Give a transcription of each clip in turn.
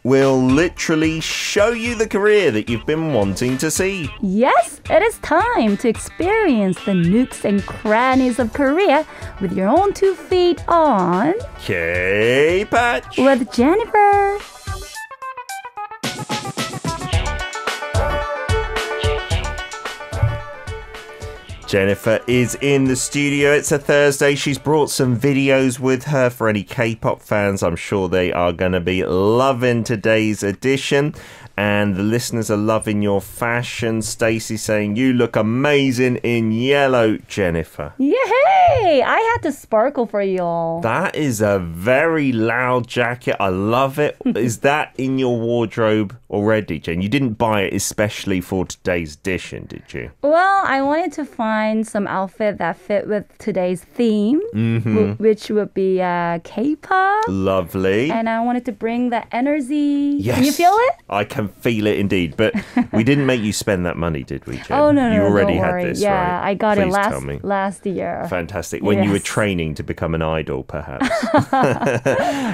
will literally show you the career that you've been wanting to see. Yes, it is time to experience the nooks and crannies of Korea with your own 2 feet on K-Patch with Jennifer. Jennifer is in the studio. It's a Thursday. She's brought some videos with her for any K-pop fans. I'm sure they are going to be loving today's edition. And the listeners are loving your fashion. Stacey saying, you look amazing in yellow, Jennifer. Yay! I had to sparkle for y'all. That is a very loud jacket. I love it. Is that in your wardrobe already, Jen? You didn't buy it especially for today's edition, did you? Well, I wanted to find some outfit that fit with today's theme, which would be K-pop. Lovely. And I wanted to bring the energy. Yes. Can you feel it? I can feel it indeed. But we didn't make you spend that money, did we, Jen? Oh, no, you already don't had worry. this, yeah, right? I got Please it tell me. last year. Fantastic. When you were training to become an idol, perhaps.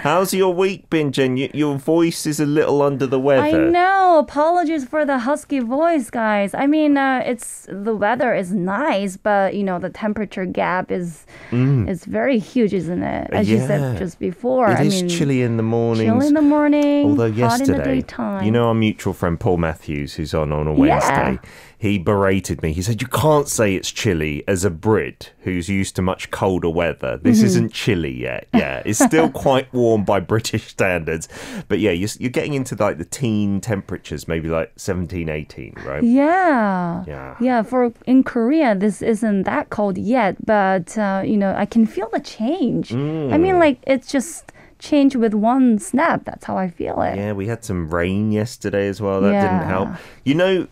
How's your week been, Jen? Your voice is a little under the weather. I know. Apologies for the husky voice, guys. I mean, the weather is nice, but the temperature gap is very huge, isn't it? As you said just before. It is chilly in the mornings. Chill in the morning. Although hot yesterday, in the daytime. our mutual friend Paul Matthews, who's on a Wednesday, he berated me. He said, you can't say it's chilly as a Brit who's used to much colder weather. This isn't chilly yet. Yeah, it's still quite warm by British standards. But yeah, you're getting into like the teen temperatures, maybe like 17, 18, right? Yeah. Yeah. Yeah, in Korea, this isn't that cold yet, but, I can feel the change. I mean, like, it's just change with one snap. That's how I feel it. Yeah, we had some rain yesterday as well. That didn't help.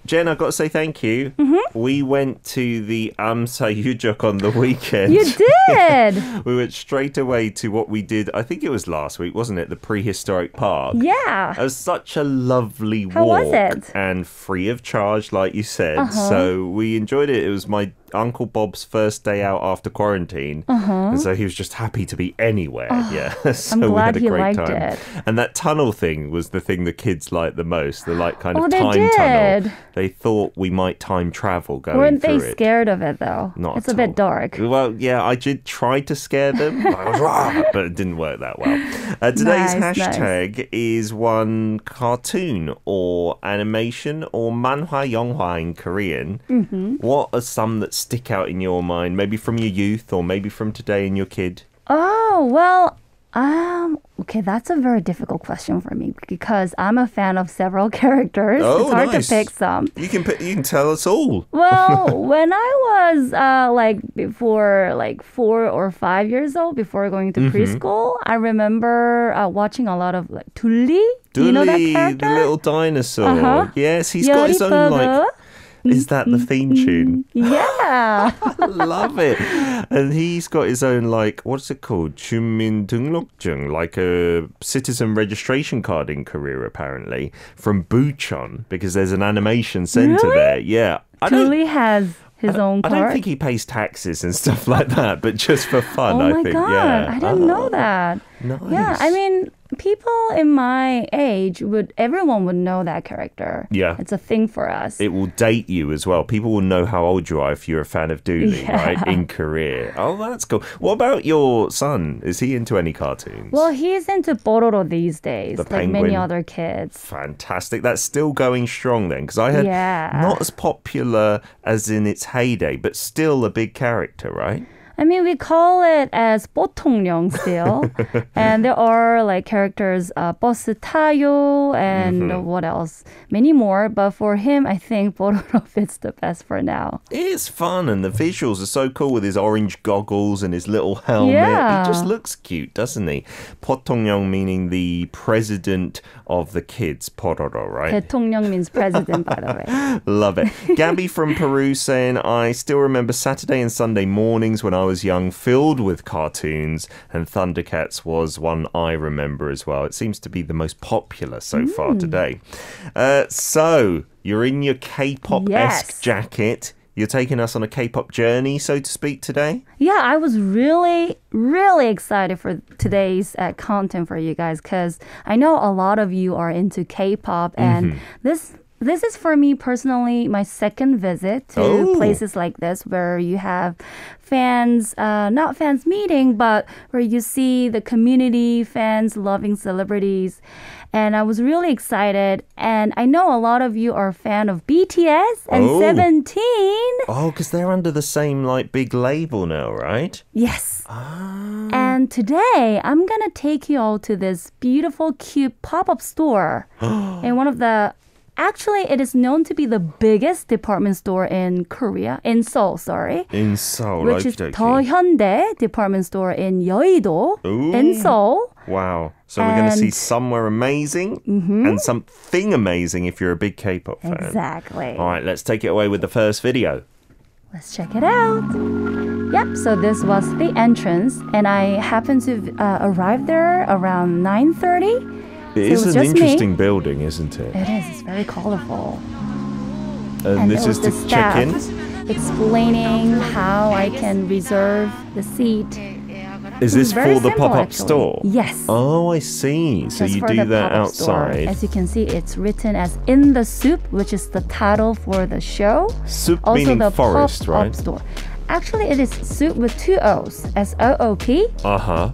Jen, I've got to say thank you. We went to the yueuido on the weekend. You did! We went straight away to what we did, I think it was last week, wasn't it? The prehistoric park. Yeah. It was such a lovely walk. How was it? And free of charge, like you said. So we enjoyed it. It was my Uncle Bob's first day out after quarantine. And so he was just happy to be anywhere. So I'm glad we had a great liked time. it. And that tunnel thing was the thing the kids liked the most. The kind of Oh, they time did. tunnel. They thought we might time travel going Weren't through they it. scared of it, though? Not It's at a bit all. dark. Well, yeah, I did try to scare them, but it didn't work that well. Today's hashtag is one cartoon or animation or manhwa 영화 in Korean. What are some that stick out in your mind? Maybe from your youth or maybe from today and your kid? Oh, well, okay, that's a very difficult question for me because I'm a fan of several characters. Oh, it's hard nice. to pick some. You can tell us all. Well, when I was before 4 or 5 years old, before going to preschool, I remember watching a lot of Dully. Do you know that character? The little dinosaur. Yes, he's got his own Is that the theme tune? Yeah. Love it. And he's got his own, what's it called? 주민 등록증, like a citizen registration card in Korea, apparently, from Bucheon, because there's an animation center there. Yeah. Julie has his own card. I don't think he pays taxes and stuff like that, but just for fun, I think. Oh my God. Yeah. I didn't know that. Nice. Yeah, I mean, people in my age everyone would know that character. Yeah. It's a thing for us. It will date you as well. People will know how old you are if you're a fan of Dooley, right? In Korea. Oh, that's cool. What about your son? Is he into any cartoons? Well, he's into Pororo these days, like Penguin. many other kids. Fantastic. That's still going strong then, because I heard not as popular as in its heyday, but still a big character, right? I mean, we call it as 보통령 still. And there are characters, 버스 타요 and what else? Many more. But for him, I think Pororo fits the best for now. It's fun and the visuals are so cool with his orange goggles and his little helmet. Yeah. He just looks cute, doesn't he? 보통령 meaning the president of the kids, Pororo, right? 대통령 means president, by the way. Love it. Gabby from Peru saying, I still remember Saturday and Sunday mornings when I was young, filled with cartoons, and Thundercats was one I remember as well. It seems to be the most popular so far today. So, you're in your K-pop-esque jacket. You're taking us on a K-pop journey, so to speak, today? Yeah, I was really, really excited for today's content for you guys because I know a lot of you are into K-pop, and this is for me personally my second visit to places like this where you have fans, not fans meeting, but where you see the community, fans loving celebrities. And I was really excited. And I know a lot of you are a fan of BTS and 17. Oh, because they're under the same like big label now, right? Yes. And today I'm going to take you all to this beautiful, cute pop-up store in one of the... Actually, it is known to be the biggest department store in Korea, in Seoul, sorry. In Seoul, which is the Hyundai department store in Yueuido, in Seoul. Wow. So we're going to see somewhere amazing and something amazing if you're a big K-pop fan. Exactly. All right, let's take it away with the first video. Let's check it out. Yep, so this was the entrance, and I happened to arrive there around 9:30. It is an interesting building, isn't it? It is. It's very colorful. And this is to check in? Explaining how I can reserve the seat. Is this for the pop-up store? Yes. Oh, I see. So you do that outside. Store. As you can see, it's written as In the Soop, which is the title for the show. Soup also meaning the forest, pop-up right? Store. Actually, it is Soop with two O's. S-O-O-P. Uh-huh.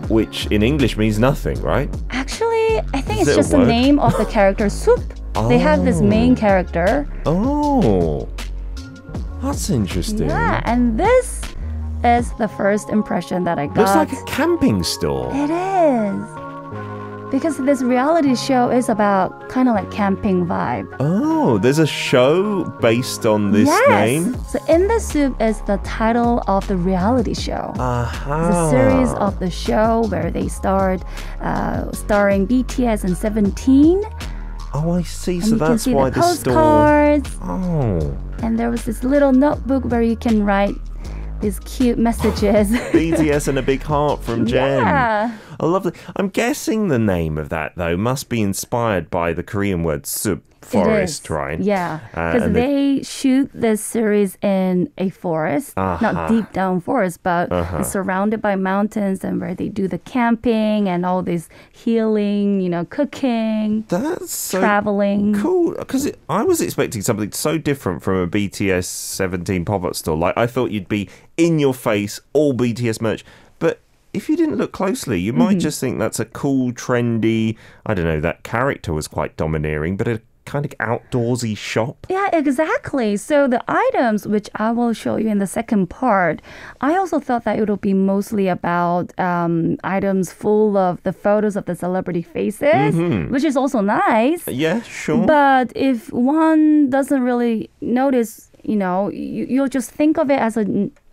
Which in English means nothing, right? Actually, I think it's just the name of the character, Soop. They have this main character. Oh, that's interesting. Yeah, and this is the first impression that I got. Looks like a camping store. It is. Because this reality show is about kind of like camping vibe. Oh, there's a show based on this name? So In the Soop is the title of the reality show. It's a series of the show where they starring BTS and 17. Oh, I see. And so you that's can see why the the store... postcards. Oh. And there was this little notebook where you can write these cute messages. BTS and a big heart from Jen. Yeah. I love it. I'm guessing the name of that, though, must be inspired by the Korean word soup, forest, right? Yeah, because they shoot this series in a forest, not deep down forest, but it's surrounded by mountains and where they do the camping and all this healing, cooking, that's so traveling. Cool, because I was expecting something so different from a BTS 17 pop-up store. Like, I thought you'd be in your face, all BTS merch, but if you didn't look closely, you might just think that's a cool, trendy, I don't know, that character was quite domineering, but a kind of outdoorsy shop. Yeah, exactly. So the items, which I will show you in the second part, I also thought that it would be mostly about items full of the photos of the celebrity faces, which is also nice. Yeah, sure. But if one doesn't really notice, you'll just think of it as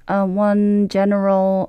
one general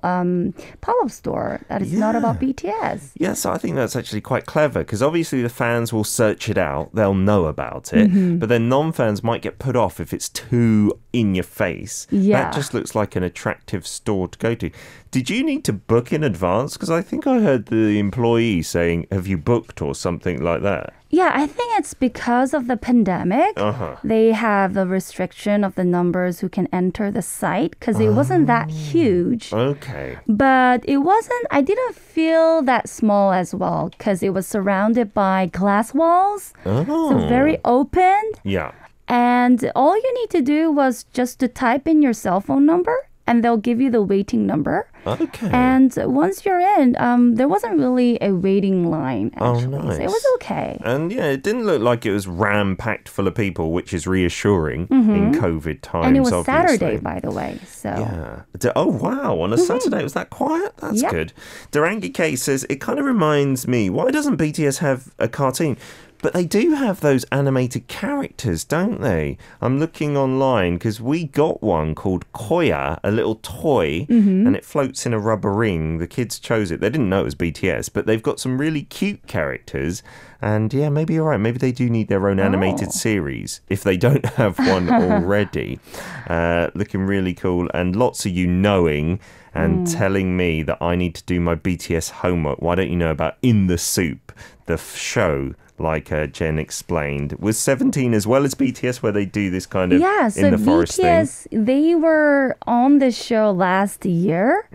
pop-up store that is not about BTS. Yeah, so I think that's actually quite clever because obviously the fans will search it out, they'll know about it, but then non-fans might get put off if it's too in your face. Yeah. That just looks like an attractive store to go to. Did you need to book in advance? Because I think I heard the employee saying, have you booked or something like that? Yeah, I think it's because of the pandemic. They have the restriction of the numbers who can enter the site because it wasn't that huge. Okay. But I didn't feel that small as well because it was surrounded by glass walls. So very open. Yeah. And all you need to do was just to type in your cell phone number and they'll give you the waiting number. Okay. And once you're in, there wasn't really a waiting line, actually. Oh, nice. So it was okay. And yeah, it didn't look like it was ram-packed full of people, which is reassuring in COVID times, And it was obviously. Saturday, by the way. So Yeah. Oh, wow. On a Saturday, was that quiet? That's good. Durangi K says, it kind of reminds me, why doesn't BTS have a cartoon? But they do have those animated characters, don't they? I'm looking online because we got one called Koya, a little toy, and it floats in a rubber ring. The kids chose it. They didn't know it was BTS, but they've got some really cute characters. And yeah, maybe you're right. Maybe they do need their own animated series if they don't have one already. Looking really cool. And lots of you knowing and telling me that I need to do my BTS homework. Why don't you know about In the Soop, the show like Jen explained. Was 17 as well as BTS where they do this kind of so in the forest BTS, thing? they were on the show last year.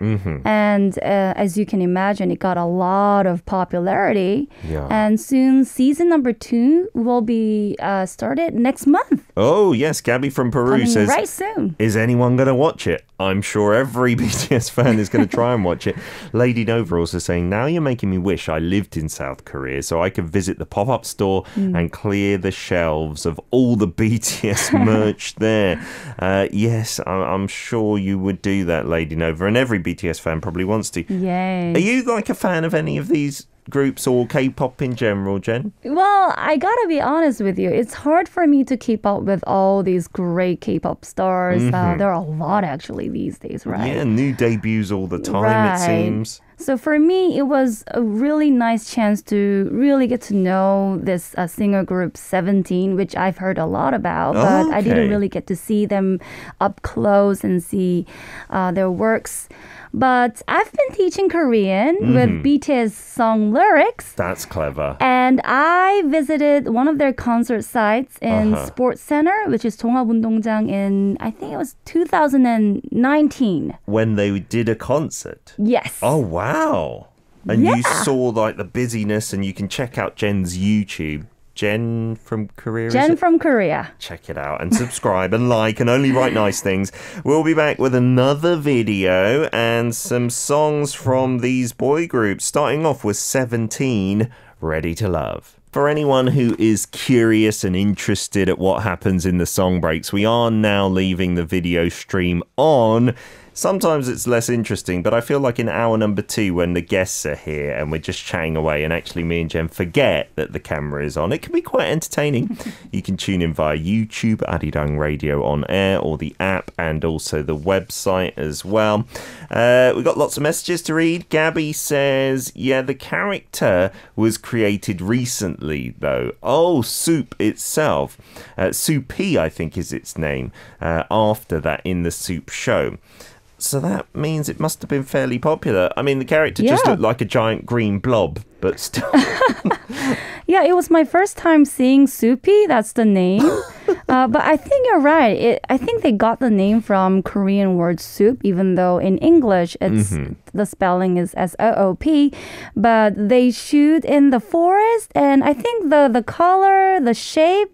And as you can imagine, it got a lot of popularity. Yeah. And soon season number 2 will be started next month. Oh, yes. Gabby from Peru Coming says, right soon. is anyone going to watch it? I'm sure every BTS fan is going to try and watch it. Lady Nova also saying, now you're making me wish I lived in South Korea so I could visit the pop-up store and clear the shelves of all the BTS merch there. Yes, I'm sure you would do that, Lady Nova, and every BTS fan probably wants to. Yay. Are you like a fan of any of these groups or K-pop in general, Jen? Well, I gotta be honest with you. It's hard for me to keep up with all these great K-pop stars. There are a lot actually these days, right? Yeah, new debuts all the time, it seems. So for me, it was a really nice chance to really get to know this singer group 17, which I've heard a lot about, but I didn't really get to see them up close and see their works. But I've been teaching Korean with BTS song lyrics. That's clever. And I visited one of their concert sites in Sports Center, which is 종합운동장 in, I think it was 2019. When they did a concert? Yes. Oh, wow. And you saw like the busyness, and you can check out Jen's YouTube. Jen from Korea, Jen from Korea. Check it out and subscribe and like and only write nice things. We'll be back with another video and some songs from these boy groups, starting off with 17, Ready to Love. For anyone who is curious and interested at what happens in the song breaks, we are now leaving the video stream on. Sometimes it's less interesting, but I feel like in hour number 2, when the guests are here and we're just chatting away and actually me and Jen forget that the camera is on, it can be quite entertaining. You can tune in via YouTube, Arirang Radio on air, or the app, and also the website as well. We've got lots of messages to read. Gabby says, yeah, the character was created recently, though. Oh, Soop itself. Soupy, I think, is its name, after that In the Soop show. So that means it must have been fairly popular. I mean, the character just looked like a giant green blob, but still. Yeah, it was my first time seeing Soupy. That's the name. But I think you're right. I think they got the name from Korean word soup, even though in English it's the spelling is S-O-O-P. But they shoot in the forest, and I think the color, the shape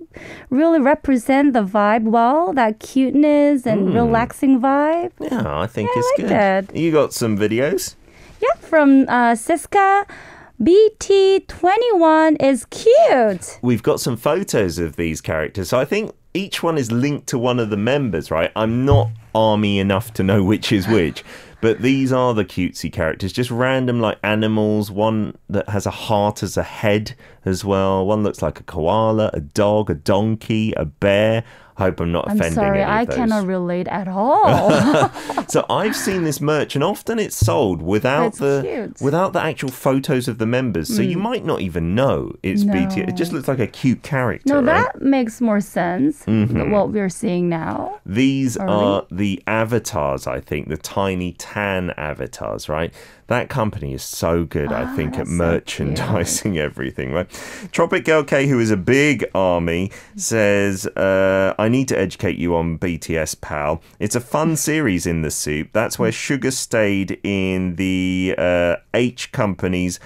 really represent the vibe well, that cuteness and relaxing vibe. Yeah, I think it's like good. That. You got some videos? Yeah, from Siska. BT21 is cute. We've got some photos of these characters. So I think each one is linked to one of the members, right? I'm not army enough to know which is which. But these are the cutesy characters, just random like animals. One that has a heart as a head as well. One looks like a koala, a dog, a donkey, a bear. I hope I'm not offending sorry, any of those. I cannot relate at all. So I've seen this merch, and often it's sold without the actual photos of the members. So you might not even know it's BTS. It just looks like a cute character. No, right? that makes more sense. What we're seeing now. These are the avatars, I think, the tiny tan avatars, right? That company is so good, I think, at merchandising everything, right? Tropic Girl K, who is a big army, says, I need to educate you on BTS, pal. It's a fun series In the Soop. That's where Sugar stayed in the H Company's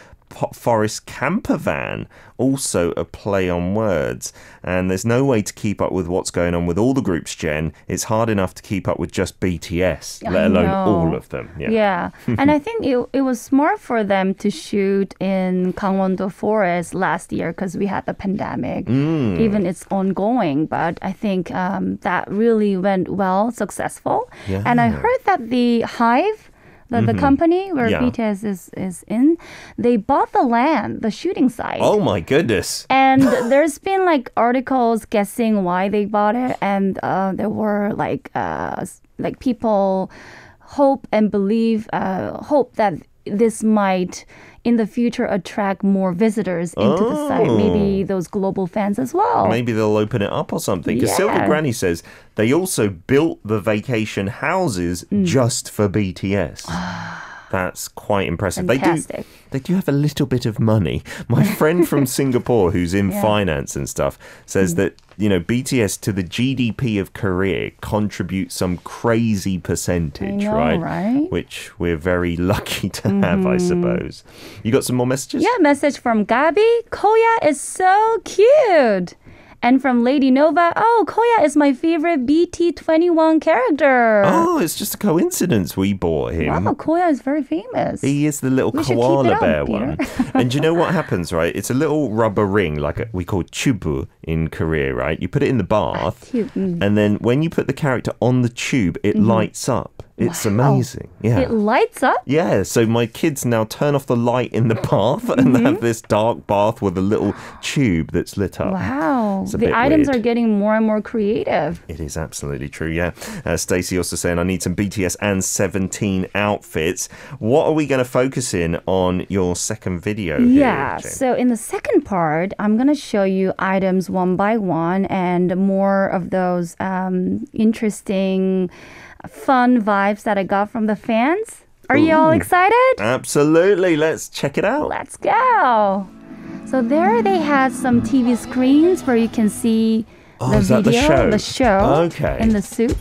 Forest camper van. Also a play on words. And there's no way to keep up with what's going on with all the groups, Jen. It's hard enough to keep up with just BTS, let alone all of them. Yeah. And I think it was smart for them to shoot in Gangwon-do Forest last year because we had the pandemic. Even it's ongoing. But I think that really went well, successful. Yeah. And I heard that the Hive, the company where BTS is in, they bought the land, the shooting site. Oh my goodness. And there's been like articles guessing why they bought it, and there were like people hope and believe, hope that this might in the future attract more visitors into the site. Maybe those global fans as well. Maybe they'll open it up or something. Because Silver Granny says they also built the vacation houses just for BTS. That's quite impressive. Fantastic. They do have a little bit of money. My friend from Singapore who's in finance and stuff says that, BTS to the GDP of Korea contributes some crazy percentage, right? Which we're very lucky to have, I suppose. You got some more messages? Yeah, message from Gabi. Koya is so cute. And from Lady Nova, Koya is my favorite BT21 character. Oh, it's just a coincidence we bought him. Wow, Koya is very famous. He is the little koala bear one. And do you know what happens, right? It's a little rubber ring, we call chubu in Korea, right? You put it in the bath, and then when you put the character on the tube, it lights up. It's amazing. Yeah. It lights up? Yeah, so my kids now turn off the light in the bath and have this dark bath with a little tube that's lit up. Wow. The items weird. Are getting more and more creative. It is absolutely true, yeah. Stacey also saying, I need some BTS and 17 outfits. What are we going to focus in on your second video here, Yeah, Jane? so in the second part, I'm going to show you items one by one and more of those interesting, fun vibes that I got from the fans. Are you all excited? Absolutely. Let's check it out. Let's go. So there they had some TV screens where you can see the is that video, the show? Okay. In the Soop.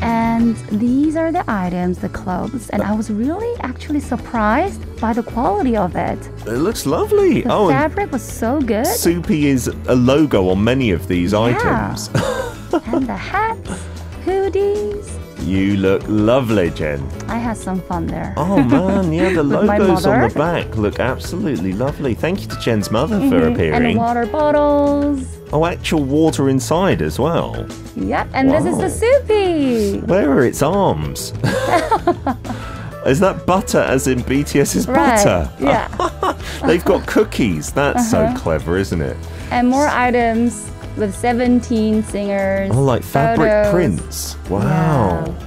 And these are the items, the clothes. And I was really actually surprised by the quality of it. It looks lovely. The fabric was so good. Soupy is a logo on many of these items. And the hats, hoodies. You look lovely, Jen. I had some fun there. Oh man, yeah, the logos on the back look absolutely lovely. Thank you to Jen's mother for appearing. And water bottles. Oh, actual water inside as well. Yep, and this is the Soupy. Where are its arms? Is that butter as in BTS's butter? Yeah. They've got cookies. That's so clever, isn't it? And more items with 17 singers. Oh, like fabric photos. Prints. Wow. Yeah.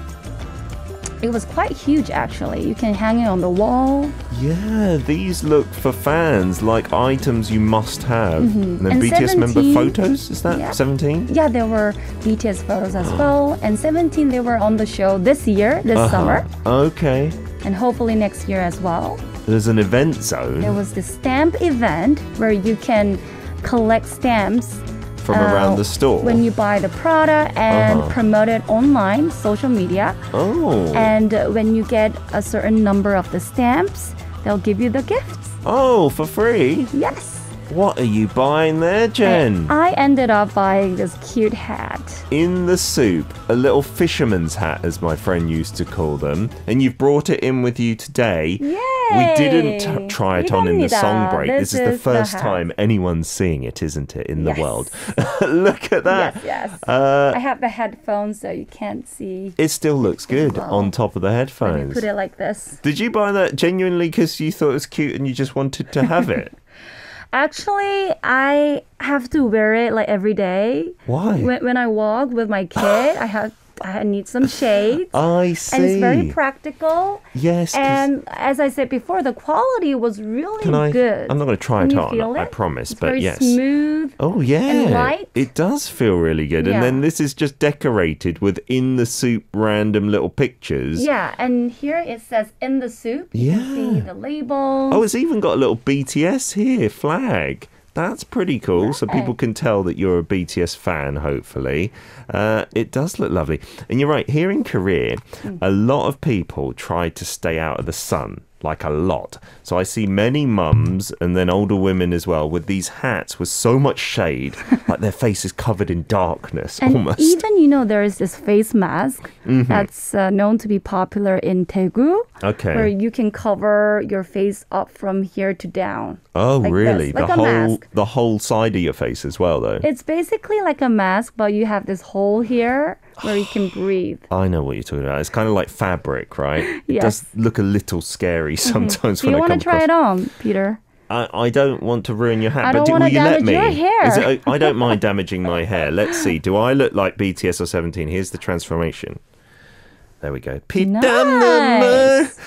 It was quite huge, actually. You can hang it on the wall. Yeah, these look for fans like items you must have. And then And BTS 17, member photos, is that 17? Yeah, there were BTS photos as well. And 17, they were on the show this summer. Okay. And hopefully next year as well. There's an event zone. There was the stamp event where you can collect stamps from around the store. When you buy the product and promote it online, social media. Oh. And when you get a certain number of the stamps, they'll give you the gifts. Oh, for free? Yes. What are you buying there, Jen? I ended up buying this cute hat. In the Soop, a little fisherman's hat, as my friend used to call them. And you've brought it in with you today. Yay! We didn't try it on in the song break. This is the first hat. time anyone's seeing it, isn't it, in the world? Look at that. Yes. I have the headphones, so you can't see. It still looks good on top of the headphones. Let me put it like this. Did you buy that genuinely because you thought it was cute and you just wanted to have it? Actually, I have to wear it like every day. Why? When I walk with my kid, I need some shades. I see. And it's very practical. Yes. And as I said before, the quality was really good. I'm not going to try it on, I promise. It's but very yes. smooth. Oh, yeah. And light. It does feel really good. Yeah. And then this is just decorated with In the Soop random little pictures. Yeah. And here it says In the Soop. You can see the label. Oh, it's even got a little BTS here, flag. That's pretty cool, so people can tell that you're a BTS fan, hopefully. It does look lovely. And you're right, here in Korea, a lot of people try to stay out of the sun. Like a lot. So I see many mums and then older women as well with these hats with so much shade, like their face is covered in darkness and almost. Even, there is this face mask that's known to be popular in Daegu. Okay. Where you can cover your face up from here to down. Oh, like really? This, like The whole side of your face as well, though? It's basically like a mask, but you have this hole here where you can breathe. I know what you're talking about. It's kind of like fabric, right? It Yes. does look a little scary sometimes Do when you I want come to try across. it on, Peter? I don't want to ruin your hat, I but don't want will to you let damage me? your hair. I don't mind damaging my hair. Let's see. Do I look like BTS or 17? Here's the transformation. There we go. Nice.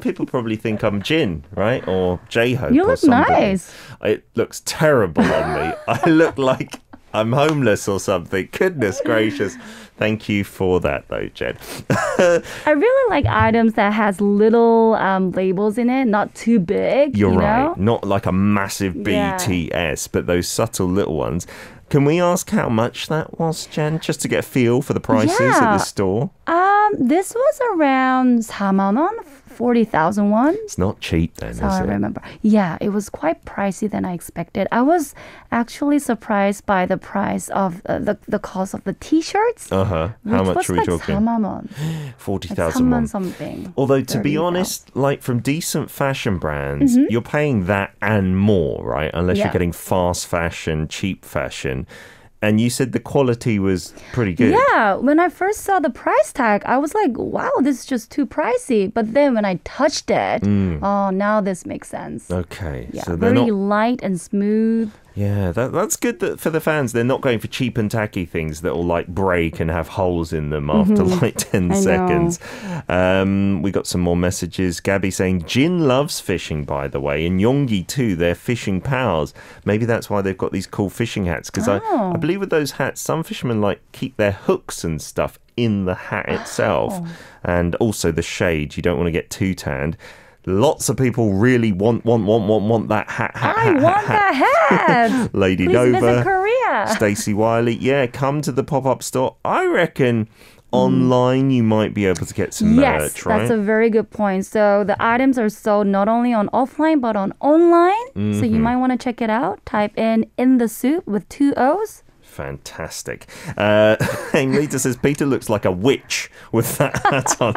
People probably think I'm Jin, right? Or J-Hope. You or look somebody. nice. It looks terrible on me. I look like I'm homeless or something. Goodness gracious. Thank you for that, though, Jen. I really like items that has little labels in it, not too big. You're you right. know? Not like a massive Yeah. BTS, but those subtle little ones. Can we ask how much that was, Jen, just to get a feel for the prices at this store? This was around 4만 원, 40,000 won. It's not cheap then, That's how is I it? remember. Yeah, it was quite pricey than I expected. I was actually surprised by the price of the cost of the T-shirts. Uh-huh. How much was are we like talking? 4만 원. 40,000 3만 won. something. Although, to be 30,000. honest, like from decent fashion brands, you're paying that and more, right? Unless you're Yeah. getting fast fashion, cheap fashion. And you said the quality was pretty good. Yeah, when I first saw the price tag, I was like, wow, this is just too pricey. But then when I touched it, oh, now this makes sense. Okay. Yeah, So they're very not. light and smooth. Yeah, that's good for the fans. They're not going for cheap and tacky things that will like break and have holes in them after like 10 I know. seconds. We got some more messages. Gabby saying, Jin loves fishing, by the way, and Yonggi too. They're fishing pals. Maybe that's why they've got these cool fishing hats. Because I believe with those hats, some fishermen like keep their hooks and stuff in the hat itself. And also the shade. You don't want to get too tanned. Lots of people really want that hat. I want that hat. Lady Please Nova, visit Korea. Stacey Wiley. Yeah, come to the pop-up store. I reckon online you might be able to get some Yes, merch, right? that's a very good point. So the items are sold not only on offline but on online. So you might want to check it out. Type in the Soop with 2 O's. Fantastic. Rita says, Peter looks like a witch with that hat on.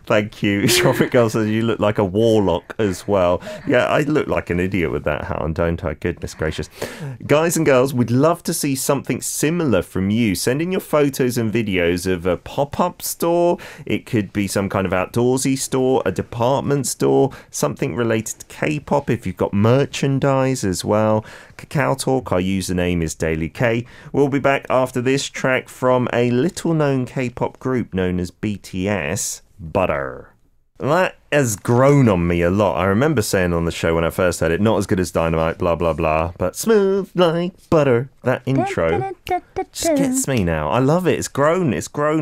Thank you. Tropic Girl says, you look like a warlock as well. Yeah, I look like an idiot with that hat on, don't I? Goodness gracious. Guys and girls, we'd love to see something similar from you. Send in your photos and videos of a pop-up store. It could be some kind of outdoorsy store, a department store, something related to K-pop if you've got merchandise as well. Kakao Talk, our username is Daily K. We'll be back after this track from a little-known K-pop group known as BTS, Butter. That has grown on me a lot. I remember saying on the show when I first heard it, not as good as Dynamite, blah, blah, blah, but smooth like butter. That intro just gets me now. I love it. It's grown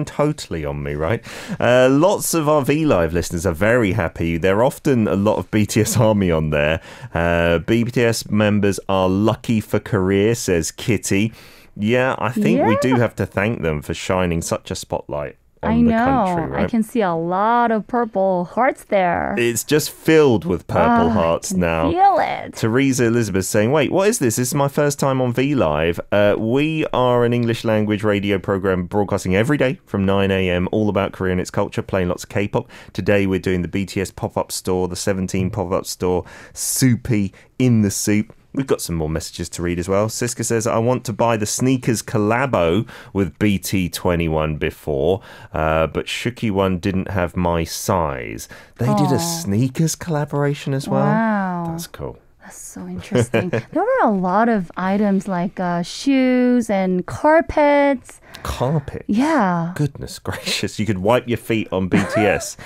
totally on me, right? Lots of our V-Live listeners are very happy. There are often a lot of BTS Army on there. BTS members are lucky for career, says Kitty. Yeah, I think we do have to thank them for shining such a spotlight on the country, right? I can see a lot of purple hearts there. It's just filled with purple hearts I can now. feel it. Teresa Elizabeth saying, wait, what is this? This is my first time on V-Live. We are an English language radio program broadcasting every day from 9 a.m, all about Korea and its culture, playing lots of K-pop. Today we're doing the BTS pop-up store, the 17 pop-up store, Soupy, In the Soop. We've got some more messages to read as well. Siska says, I want to buy the sneakers collabo with BT21 before, but Shuki one didn't have my size. They did a sneakers collaboration as well. Wow. That's cool. That's so interesting. There were a lot of items like shoes and carpets. Carpet? Yeah. Goodness gracious. You could wipe your feet on BTS.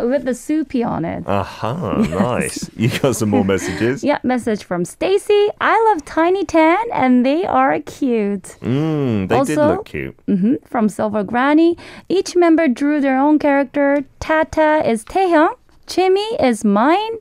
With the soupy on it. Aha, nice. You got some more messages? Yeah, message from Stacy. I love Tiny Tan and they are cute. They Also, did look cute. From Silver Granny. Each member drew their own character. Tata is Taehyung. Chimmy is mine.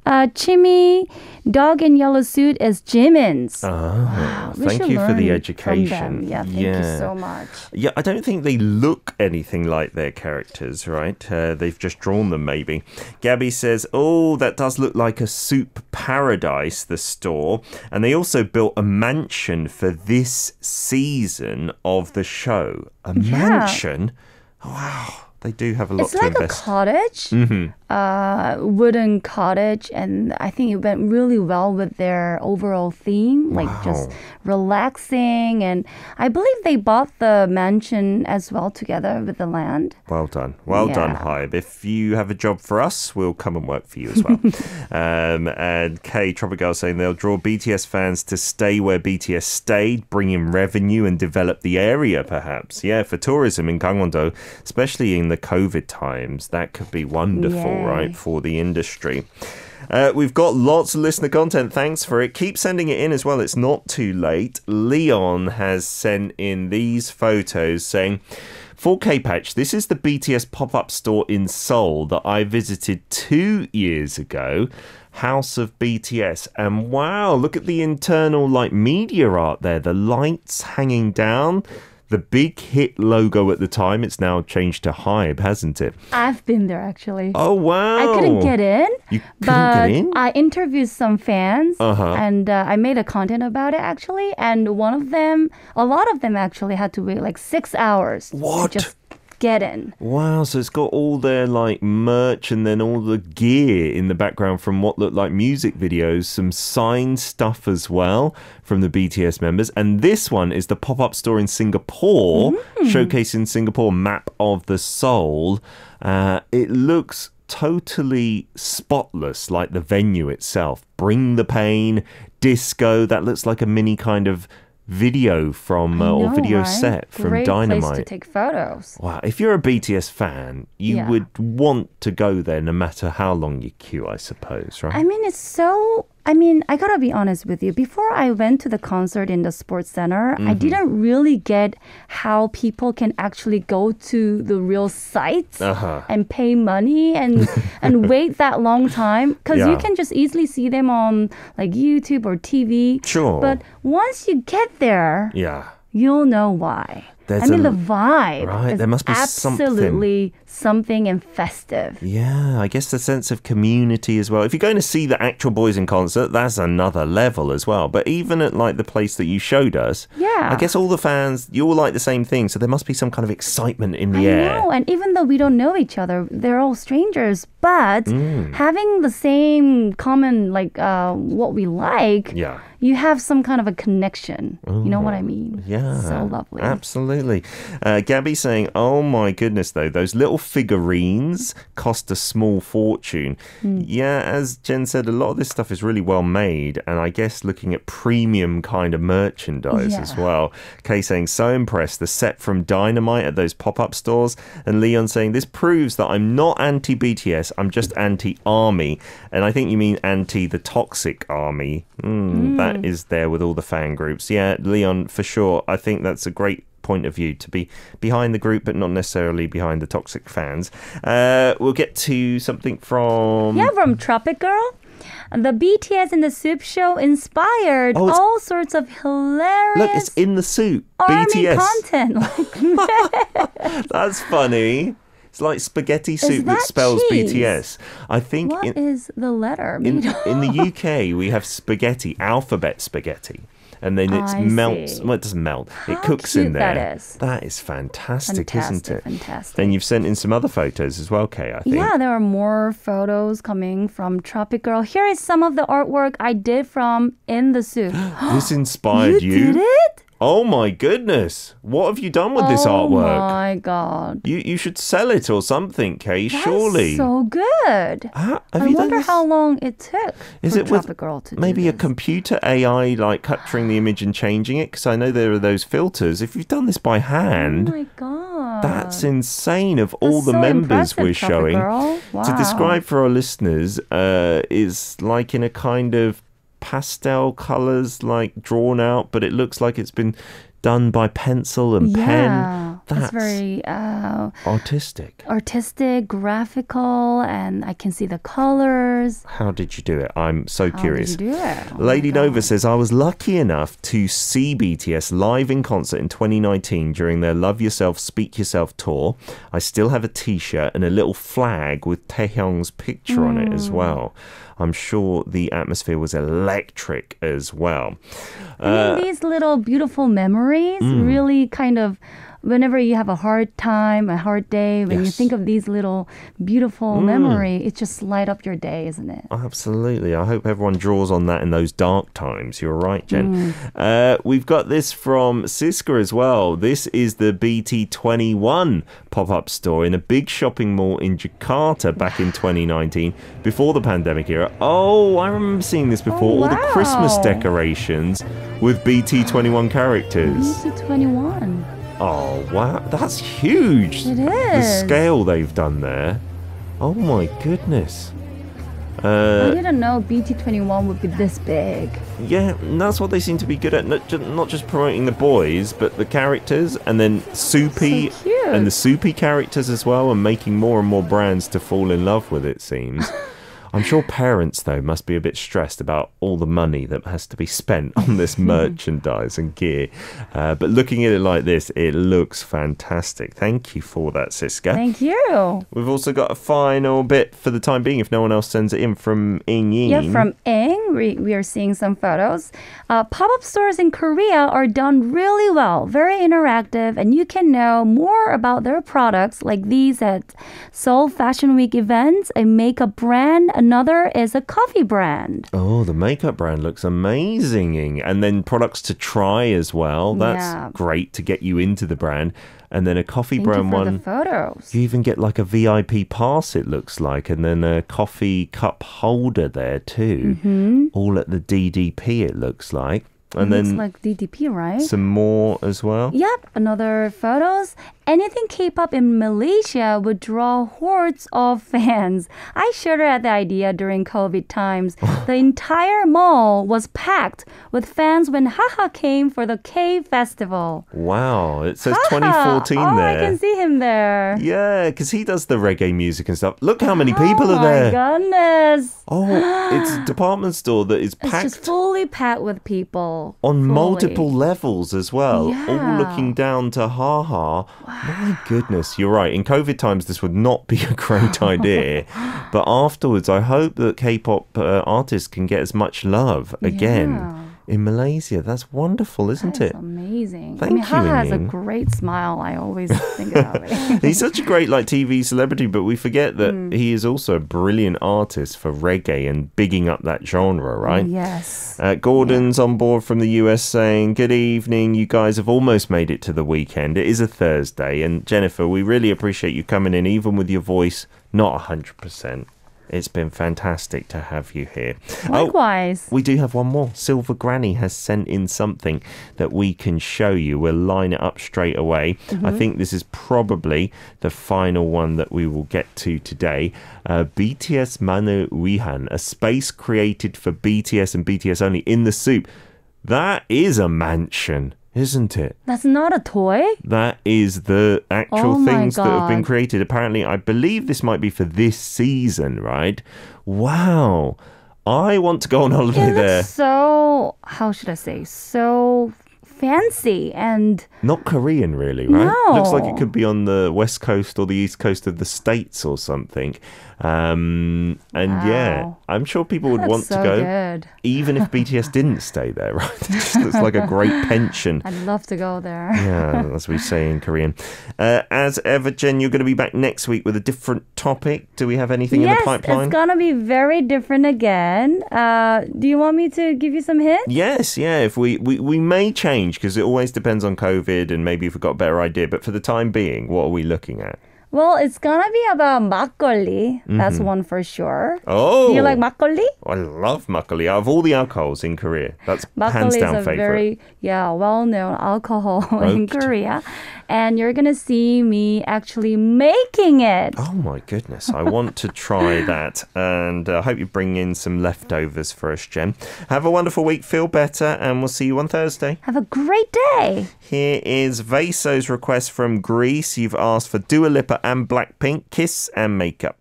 Chimmy, dog in yellow suit is Jimin's. Ah, We thank should you for the learn education. from them. Yeah, thank you so much. Yeah, I don't think they look anything like their characters, right? They've just drawn them, maybe. Gabby says, oh, that does look like a soup paradise, the store. And they also built a mansion for this season of the show. A mansion? Wow. They do have a lot It's to like invest. a cottage, wooden cottage, and I think it went really well with their overall theme, like just relaxing. And I believe they bought the mansion as well together with the land. Well done. Well done, Hybe. If you have a job for us, we'll come and work for you as well. And Kay, Tropic Girl saying they'll draw BTS fans to stay where BTS stayed, bring in revenue and develop the area, perhaps. Yeah, for tourism in Gangwon-do, especially in the COVID times, that could be wonderful, right, for the industry. We've got lots of listener content. Thanks for it. Keep sending it in as well. It's not too late. Leon has sent in these photos saying, for K-Patch, this is the BTS pop-up store in Seoul that I visited 2 years ago. House of BTS. And wow, look at the internal media art there. The lights hanging down. The big hit logo at the time, it's now changed to Hybe, hasn't it? I've been there actually. Oh, wow. I couldn't get in. You couldn't get in? I interviewed some fans and I made a content about it actually. And a lot of them actually had to wait 6 hours What? to just get in. Wow, so it's got all their merch and then all the gear in the background from what looked like music videos, some signed stuff as well from the BTS members. And this one is the pop-up store in Singapore, showcasing Singapore map of the Seoul. It looks totally spotless, like the venue itself. Bring the Pain, disco, that looks like a mini kind of video from or video set from Great Dynamite. Place to take photos. Wow, if you're a BTS fan, you would want to go there no matter how long you queue, I suppose, right? I mean, I gotta be honest with you. Before I went to the concert in the sports center, I didn't really get how people can actually go to the real sites and pay money and wait that long time. Because you can just easily see them on YouTube or TV. Sure. But once you get there, you'll know why. The vibe is there must be absolutely something and festive. Yeah, I guess the sense of community as well. If you're going to see the actual boys in concert, that's another level as well. But even at the place that you showed us, I guess all the fans, you all like the same thing. So there must be some kind of excitement in the air. I know, and even though we don't know each other, they're all strangers. But having the same common, what we like, you have some kind of a connection. You know what I mean? Yeah. So lovely. Absolutely. Gabby saying, oh my goodness, though, those little figurines cost a small fortune. Yeah, as Jen said, a lot of this stuff is really well made. And I guess looking at premium kind of merchandise as well. Kay saying, so impressed. The set from Dynamite at those pop-up stores. And Leon saying, this proves that I'm not anti-BTS. I'm just anti-army. And I think you mean anti the toxic army. That is there with all the fan groups. Yeah, Leon, for sure. I think that's a great point of view to be behind the group but not necessarily behind the toxic fans. We'll get to something from Tropic Girl. The BTS In the Soop show inspired all sorts of hilarious look, it's In the Soop army BTS content. That's funny. It's like spaghetti soup that that spells cheese? BTS. I think What is the letter? in the UK we have spaghetti, alphabet spaghetti. And then it melts. See. Well, it doesn't melt. It How cooks cute in there. that is. That is fantastic, isn't it? Fantastic. And you've sent in some other photos as well, Kay, I think. Yeah, there are more photos coming from Tropic Girl. Here is some of the artwork I did from In the Soop. This inspired you? You did it? Oh my goodness. What have you done with this artwork? Oh my God. You should sell it or something, Kay, surely. That's so good. Have I you done wonder this? how long it took Is for it with Tropic Girl to maybe do a this. computer AI capturing the image and changing it? Because I know there are those filters. If you've done this by hand, Oh my God. that's insane of all the so members impressive, we're Tropic showing. Girl. To Wow. describe for our listeners, is like in a kind of pastel colors, drawn out, but it looks like it's been done by pencil and pen. That's very artistic. artistic, graphical, and I can see the colors. How did you do it? I'm so How curious. did you do it? Oh my Lady Nova God. says, I was lucky enough to see BTS live in concert in 2019 during their Love Yourself, Speak Yourself tour. I still have a t-shirt and a little flag with Taehyung's picture on it as well. I'm sure the atmosphere was electric as well. I mean, these little beautiful memories really kind of, whenever you have a hard time, a hard day, when you Yes. think of these little beautiful memory, it just light up your day, isn't it? Absolutely. I hope everyone draws on that in those dark times. You're right, Jen. We've got this from Siska as well. This is the BT21 pop-up store in a big shopping mall in Jakarta back in 2019, before the pandemic era. Oh, I remember seeing this before. Oh, All the Christmas wow. decorations with BT21 characters. BT21. Oh, wow. That's huge. It The is. scale they've done there. Oh, my goodness. I didn't know BT21 would be this big. Yeah, and that's what they seem to be good at. Not just promoting the boys, but the characters, and then Soupy So cute. and the Soupy characters as well, and making more and more brands to fall in love with, it seems. I'm sure parents, though, must be a bit stressed about all the money that has to be spent on this merchandise and gear. But looking at it like this, it looks fantastic. Thank you for that, Siska. Thank you. We've also got a final bit for the time being, if no one else sends it in, from Ing Yin. Yeah, from Ing, we are seeing some photos. Pop-up stores in Korea are done really well, very interactive, and you can know more about their products like these at Seoul Fashion Week events, a makeup brand. Another is a coffee brand. Oh, the makeup brand looks amazing. Ing. And then products to try as well. That's great to get you into the brand. And then a coffee brand one. The photos. You even get like a VIP pass, it looks like, and then a coffee cup holder there too. Mm-hmm. All at the DDP, it looks like. And Looks then like DDP, right? some more as well. Yep, another photos. Anything K-pop in Malaysia would draw hordes of fans. I shudder at the idea during COVID times. The entire mall was packed with fans when Haha came for the K festival. Wow, it says Haha. 2014 Oh, there. I can see him there. Yeah, because he does the reggae music and stuff. Look how many people are there. Oh my goodness. Oh, it's a department store that is It's packed just fully packed with people. on Fully. multiple levels as well, all Yeah. looking down to Haha. My goodness, you're right. In COVID times, this would not be a great idea. But afterwards, I hope that K-pop artists can get as much love again. Yeah. In Malaysia. That's wonderful, isn't That's it? amazing. Thank I mean, you, Haha has a Ing. great smile. I always think about it. He's such a great TV celebrity, but we forget that he is also a brilliant artist for reggae and bigging up that genre, right? Yes. Gordon's on board from the US saying, good evening, you guys have almost made it to the weekend. It is a Thursday, and Jennifer, we really appreciate you coming in, even with your voice not 100%. It's been fantastic to have you here. Likewise. We do have one more. Silver Granny has sent in something that we can show you. We'll line it up straight away. I think this is probably the final one that we will get to today. BTS Manu Wihan, a space created for BTS and BTS only in the Soop. That is a mansion, isn't it? That's not a toy? That is the actual Oh my things that have been God. created. Apparently, I believe this might be for this season, right? Wow. I want to go on holiday It there. looks so, how should I say, so fancy and Not Korean, really, right? No. Looks like it could be on the west coast or the east coast of the States or something. And yeah, Wow. I'm sure people would that's want so to go, good. even if BTS didn't stay there, right? It just looks like a great pension. I'd love to go there. Yeah, as we say in Korean. As ever, Jen, you're going to be back next week with a different topic. Do we have anything in the pipeline? It's gonna be very different again. Do you want me to give you some hints? Yes, yeah. If we may change because it always depends on COVID and maybe if we've got a better idea. But for the time being, what are we looking at? Well, it's gonna be about makgeolli. That's one for sure. Oh, Do you like makgeolli? I love makgeolli. Out of all the alcohols in Korea, that's hands Makgeolli down is a favorite. very well-known alcohol in Okay. Korea. And you're going to see me actually making it. Oh my goodness, I want to try that. And I hope you bring in some leftovers for us, Jen. Have a wonderful week, feel better, and we'll see you on Thursday. Have a great day. Here is Vaso's request from Greece. You've asked for Dua Lipa and Blackpink, Kiss and Makeup.